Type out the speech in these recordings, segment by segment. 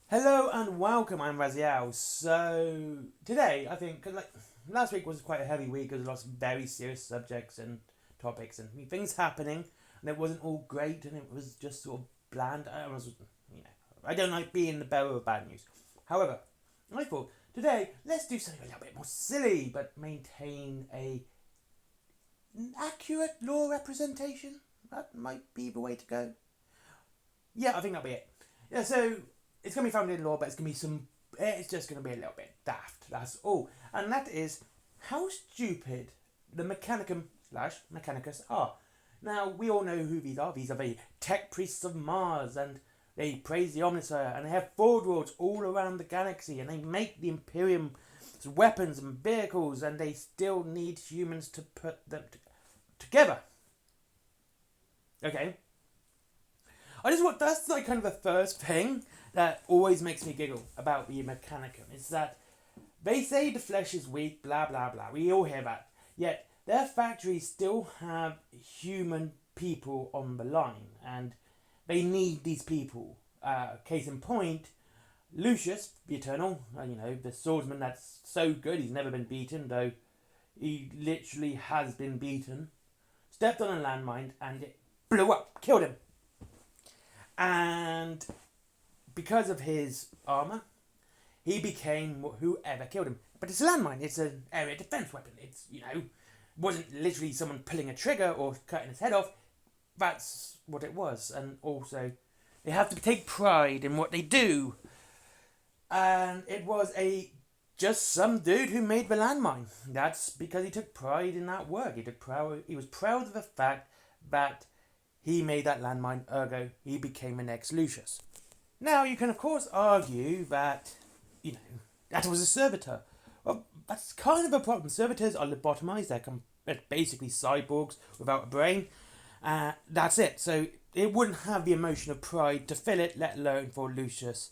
Hello and welcome, I'm Raziel. So, today, I think, last week was quite a heavy week, there was lots of very serious subjects and topics and things happening, and it wasn't all great, and it was just sort of bland. I don't like being the bearer of bad news. However, I thought, today, let's do something a little bit more silly, but maintain a accurate law representation. That might be the way to go. Yeah, I think that'll be it. Yeah, so it's going to be founded in law, but it's just going to be a little bit daft. That's all. And that is how stupid the Mechanicum / Mechanicus are. Now, we all know who these are. These are the tech priests of Mars, and they praise the Omnisphere, and they have forge worlds all around the galaxy, and they make the Imperium's weapons and vehicles, and they still need humans to put them together. Okay. That's like kind of the first thing that always makes me giggle about the Mechanicum, is that they say the flesh is weak, blah blah blah. We all hear that. Yet their factories still have human people on the line, and they need these people. Case in point, Lucius, the Eternal, the swordsman that's so good he's never been beaten, though he literally has been beaten, stepped on a landmine and it blew up, killed him. And because of his armour, he became whoever killed him. But it's a landmine, it's an area defence weapon. It's, wasn't literally someone pulling a trigger or cutting his head off. That's what it was. And also, they have to take pride in what they do. And it was just some dude who made the landmine. That's because he took pride in that work. He was proud of the fact that he made that landmine, ergo, he became the next Lucius. Now, you can, of course, argue that, that was a servitor. Well, that's kind of a problem. Servitors are lobotomized. They're basically cyborgs without a brain. That's it. So it wouldn't have the emotion of pride to fill it, let alone for Lucius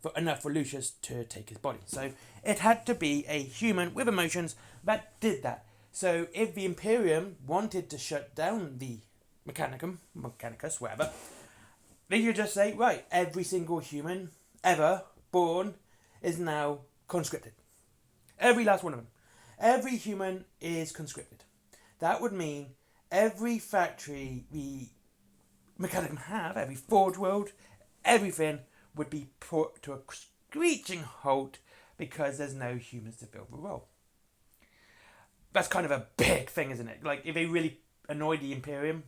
to take his body. So it had to be a human with emotions that did that. So if the Imperium wanted to shut down the Mechanicus, whatever, they could just say, right, every single human ever born is now conscripted. Every last one of them. Every human is conscripted. That would mean every factory the Mechanicum have, every forge world, everything would be put to a screeching halt because there's no humans to fill the role. That's kind of a big thing, isn't it? Like, if they really annoyed the Imperium,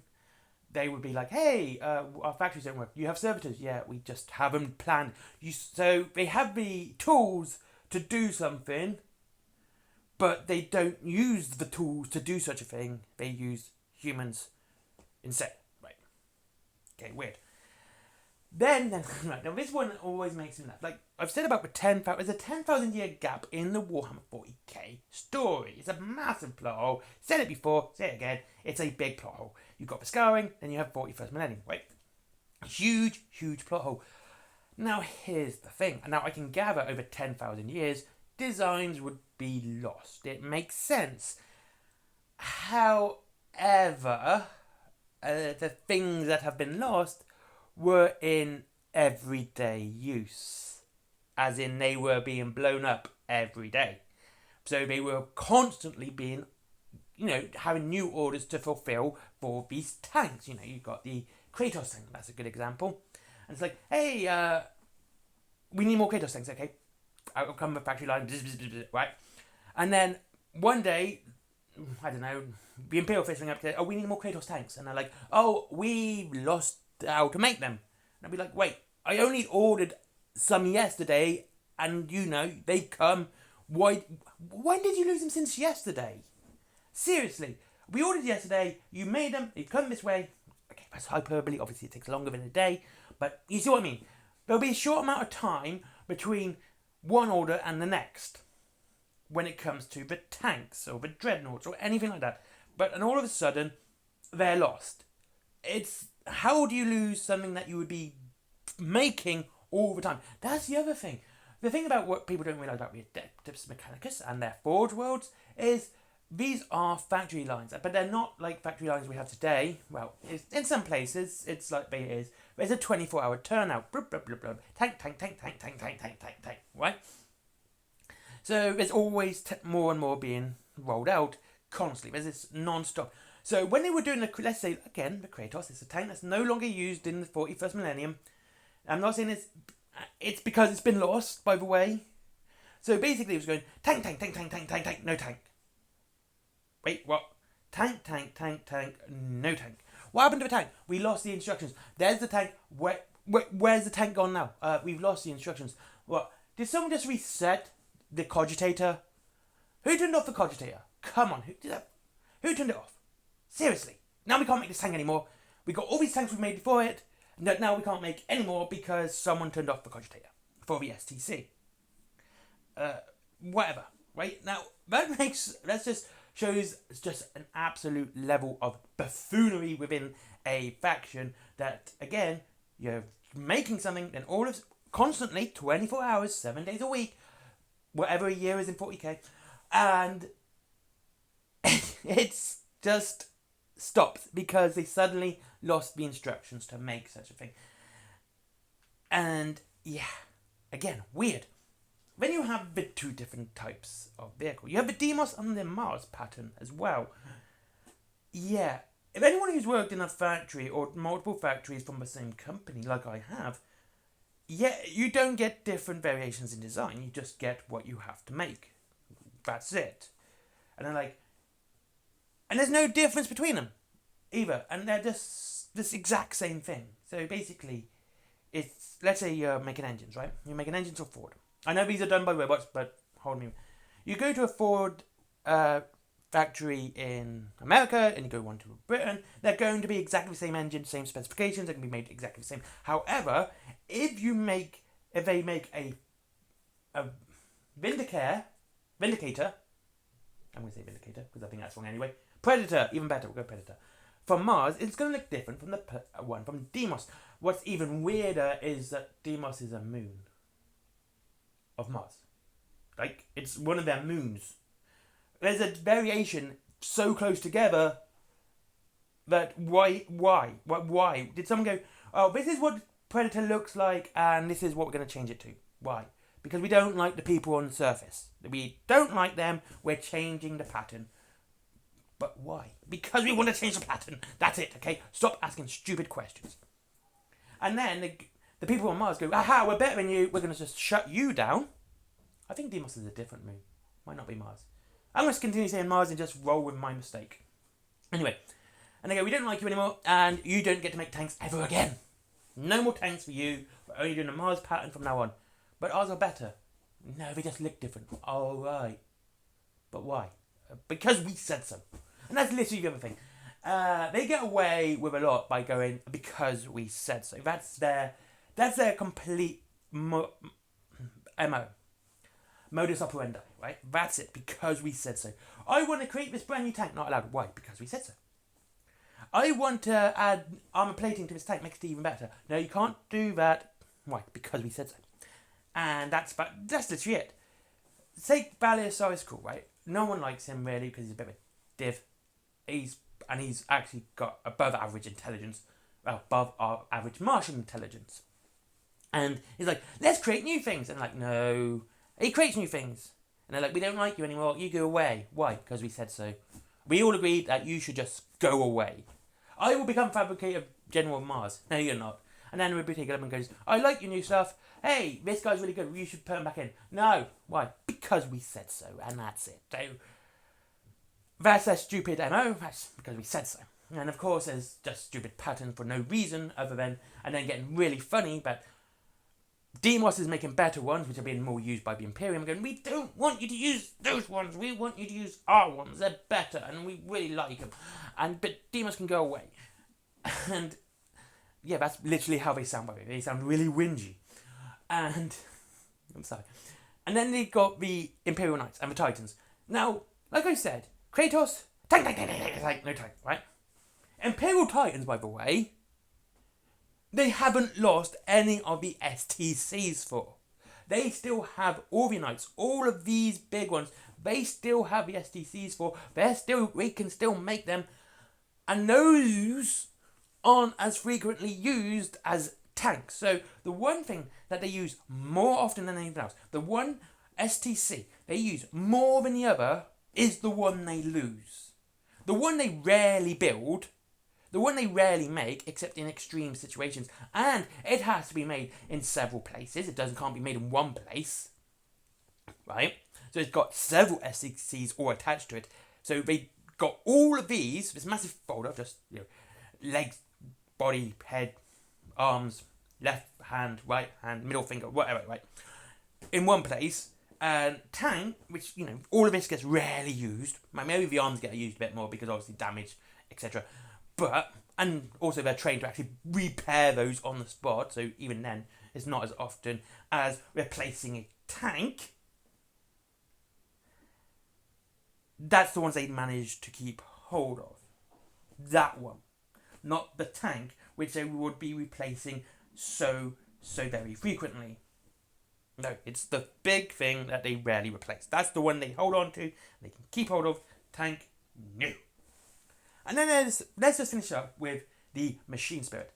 they would be like, hey, our factories don't work. You have servitors. Yeah, we just haven't planned. So they have the tools to do something, but they don't use the tools to do such a thing. They use humans instead. Right. Okay, weird. Then, right, now this one always makes me laugh. Like I've said about there's a 10,000 year gap in the Warhammer 40k story. It's a massive plot hole. Said it before, say it again. It's a big plot hole. You've got the Scouring, then you have 41st Millennium, right? Huge, huge plot hole. Now here's the thing. And now I can gather over 10,000 years, designs would be lost. It makes sense. However, the things that have been lost were in everyday use, as in they were being blown up every day. So they were constantly being, having new orders to fulfill for these tanks. You've got the Kratos tank, that's a good example. And it's like, hey, we need more Kratos tanks, okay? Out come the factory line, right? And then one day, I don't know, the Imperial Fist ring up to say, oh, we need more Kratos tanks. And they're like, oh, we lost how to make them. And I'd be like, wait, I only ordered some yesterday, and they come. When did you lose them since yesterday? Seriously, we ordered yesterday, you made them, they come this way. Okay, that's hyperbole, obviously it takes longer than a day, but you see what I mean. There'll be a short amount of time between one order and the next when it comes to the tanks or the dreadnoughts or anything like that. And all of a sudden, they're lost. How do you lose something that you would be making all the time? That's the other thing. The thing about what people don't realise about the Adeptus Mechanicus and their forge worlds is these are factory lines, but they're not like factory lines we have today. Well, in some places, it's like it is. There's a 24-hour turnout. Blah, blah, blah, blah. Tank, tank, tank, tank, tank, tank, tank, tank, tank, right? So there's always more and more being rolled out constantly. There's this non-stop. So when they were doing let's say, again, the Kratos, it's a tank that's no longer used in the 41st millennium. I'm not saying it's because it's been lost, by the way. So basically it was going, tank, tank, tank, tank, tank, tank, tank, no tank. Wait, what? Tank, tank, tank, tank, no tank. What happened to the tank? We lost the instructions. There's the tank. Where's the tank gone now? We've lost the instructions. What? Did someone just reset the cogitator? Who turned off the cogitator? Come on, who did that? Who turned it off? Seriously. Now we can't make this tank anymore. We got all these tanks we made before it. Now we can't make any more because someone turned off the cogitator for the STC. Whatever. Right? Now, that just shows just an absolute level of buffoonery within a faction that, again, you're making something and all of constantly, 24 hours, 7 days a week, whatever a year is in 40k, and it's just stopped because they suddenly lost the instructions to make such a thing. And, yeah, again, weird. Then you have the two different types of vehicle. You have the Deimos and the Mars pattern as well. Yeah. If anyone who's worked in a factory or multiple factories from the same company, like I have, yeah, you don't get different variations in design. You just get what you have to make. That's it. And and there's no difference between them either. And they're just this exact same thing. So basically, it's, let's say you're making engines, right? You're making engines for Ford. I know these are done by robots, but hold me. You go to a Ford factory in America and you go one to Britain, they're going to be exactly the same engine, same specifications, they can be made exactly the same. However, if they make a Vindicator, I'm going to say Vindicator because I think that's wrong anyway. Predator, even better, we'll go Predator. From Mars, it's going to look different from the one from Deimos. What's even weirder is that Deimos is a moon of Mars. Like, it's one of their moons. There's a variation so close together that why? Did someone go, oh, this is what Predator looks like and this is what we're going to change it to? Why? Because we don't like the people on the surface. We don't like them, we're changing the pattern. But why? Because we want to change the pattern. That's it, okay? Stop asking stupid questions. And then the people on Mars go, aha, we're better than you, we're going to just shut you down. I think Deimos is a different moon. Might not be Mars. I'm going to continue saying Mars and just roll with my mistake. Anyway, and they go, we don't like you anymore, and you don't get to make tanks ever again. No more tanks for you. We're only doing a Mars pattern from now on. But ours are better. No, they just look different. All right. But why? Because we said so. And that's literally the other thing. They get away with a lot by going, because we said so. That's their complete MO. Modus operandi, right? That's it, because we said so. I want to create this brand new tank, not allowed. Why? Because we said so. I want to add armor plating to this tank, makes it even better. No, you can't do that. Why? Because we said so. And that's literally it. Say Baleosaurus, cool, right? No one likes him really because he's a bit of a div. He's actually got above average intelligence, well, above our average Martian intelligence. And he's like, let's create new things. And like, no. He creates new things. And they're like, we don't like you anymore. You go away. Why? Because we said so. We all agreed that you should just go away. I will become Fabricator General of Mars. No, you're not. And then Ruby takes it up and goes, I like your new stuff. Hey, this guy's really good. You should put him back in. No. Why? Because we said so. And that's it. So, that's a stupid MO. That's because we said so. And of course, there's just stupid patterns for no reason other than, and then getting really funny, but Deimos is making better ones, which are being more used by the Imperium, going, we don't want you to use those ones, we want you to use our ones, they're better, and we really like them. But Deimos can go away. And, yeah, that's literally how they sound by the way. They sound really whingy. And, I'm sorry. And then they've got the Imperial Knights and the Titans. Now, like I said, Kratos, tank, no tank, right? Imperial Titans, by the way, they haven't lost any of the STCs for. they still have Orvianites, all of these big ones. They still have the STCs for. We can still make them, and those aren't as frequently used as tanks. So the one thing that they use more often than anything else, the one STC they use more than the other, is the one they lose. The one they rarely build, the one they rarely make, except in extreme situations, and it has to be made in several places. It can't be made in one place, right? So it's got several STCs all attached to it. So they got all of these, this massive folder, just legs, body, head, arms, left hand, right hand, middle finger, whatever, right? In one place. And tank, which, all of this gets rarely used. Maybe the arms get used a bit more because obviously damage, etc. And also they're trained to actually repair those on the spot. So even then, it's not as often as replacing a tank. That's the ones they managed to keep hold of. That one. Not the tank, which they would be replacing so very frequently. No, it's the big thing that they rarely replace. That's the one they hold on to, they can keep hold of. Tank, no. And then let's just finish up with the machine spirit.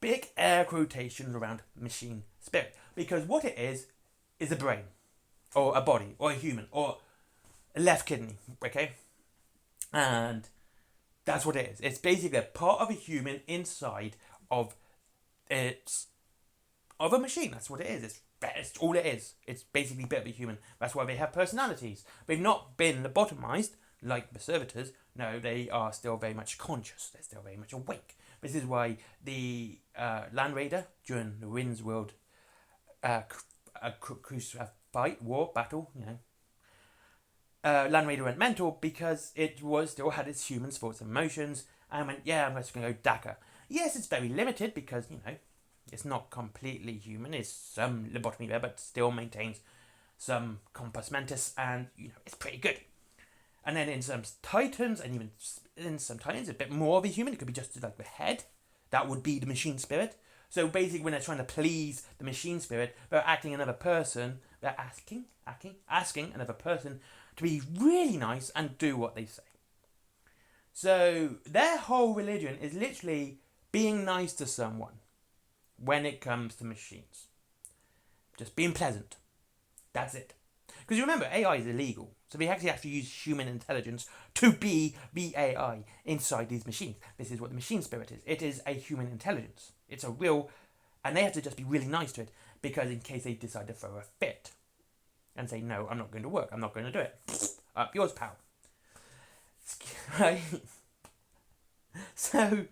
Big air quotations around machine spirit. Because what it is a brain, or a body, or a human, or a left kidney, okay? And that's what it is. It's basically a part of a human inside of a machine. That's what it is. It's all it is. It's basically a bit of a human. That's why they have personalities. They've not been lobotomized like the servitors. No, they are still very much conscious. They're still very much awake. This is why the Land Raider during the Winds World battle, Land Raider went mental because it still had its human thoughts and emotions, and went, I'm just going to go Dakar. Yes, it's very limited because, it's not completely human. There's some lobotomy there, but still maintains some compos mentis, and it's pretty good. And then in some Titans, and even in some Titans, a bit more of a human. It could be just like the head. That would be the machine spirit. So basically, when they're trying to please the machine spirit, they're acting another person. They're asking another person to be really nice and do what they say. So their whole religion is literally being nice to someone when it comes to machines. Just being pleasant. That's it. Because you remember, AI is illegal. So they actually have to use human intelligence to be the AI inside these machines. This is what the machine spirit is. It is a human intelligence. It's a real... And they have to just be really nice to it, because in case they decide to throw a fit and say, no, I'm not going to work. I'm not going to do it. Up yours, pal. Right? So...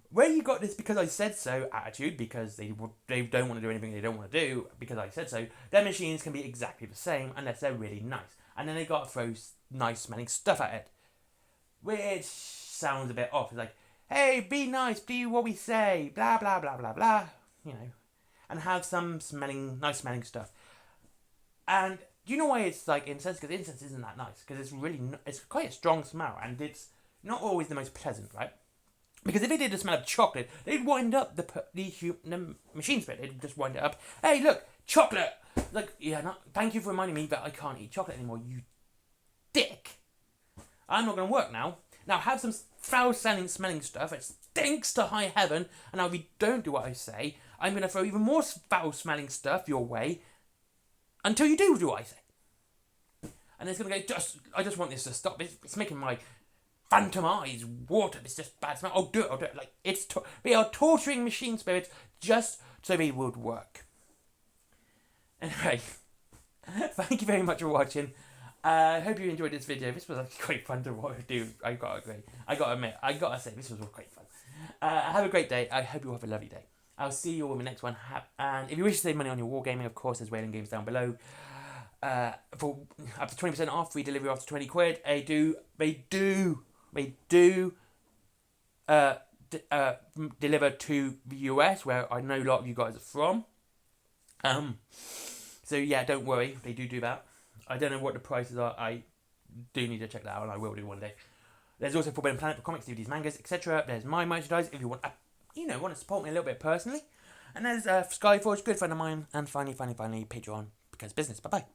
Where you got this because I said so attitude, because they don't want to do anything they don't want to do because I said so, their machines can be exactly the same unless they're really nice. And then they got to throw nice smelling stuff at it, which sounds a bit off. It's like, hey, be nice, do what we say, blah, blah, blah, blah, blah, and have some nice smelling stuff. And do you know why it's like incense? Because incense isn't that nice, because it's quite a strong smell, and it's not always the most pleasant, right? Because if it did the smell of chocolate, they'd wind up the machine spirit. They'd just wind it up. Hey, look, chocolate! Like, thank you for reminding me that I can't eat chocolate anymore, you dick. I'm not going to work now. Now, have some foul-smelling stuff. It stinks to high heaven. And now if you don't do what I say, I'm going to throw even more foul-smelling stuff your way until you do what I say. And it's going to go, I just want this to stop. It's making my... phantom eyes, water, it's just bad smell. I'll do it. Like, they are torturing machine spirits just so they would work. Anyway, thank you very much for watching. I hope you enjoyed this video. This was actually quite fun to do. I gotta say, this was quite fun. Have a great day. I hope you have a lovely day. I'll see you all in the next one. And if you wish to save money on your wargaming, of course, there's Whaling Games down below. For up to 20% off, free delivery after 20 quid. They do deliver to the US, where I know a lot of you guys are from. So yeah, don't worry, they do that. I don't know what the prices are. I do need to check that out, and I will do one day. There's also Forbidden Planet for comics, DVDs, mangas, etc. There's my merchandise if you want to support me a little bit personally. And there's Skyforge, good friend of mine, and finally, Patreon, because business. Bye-bye.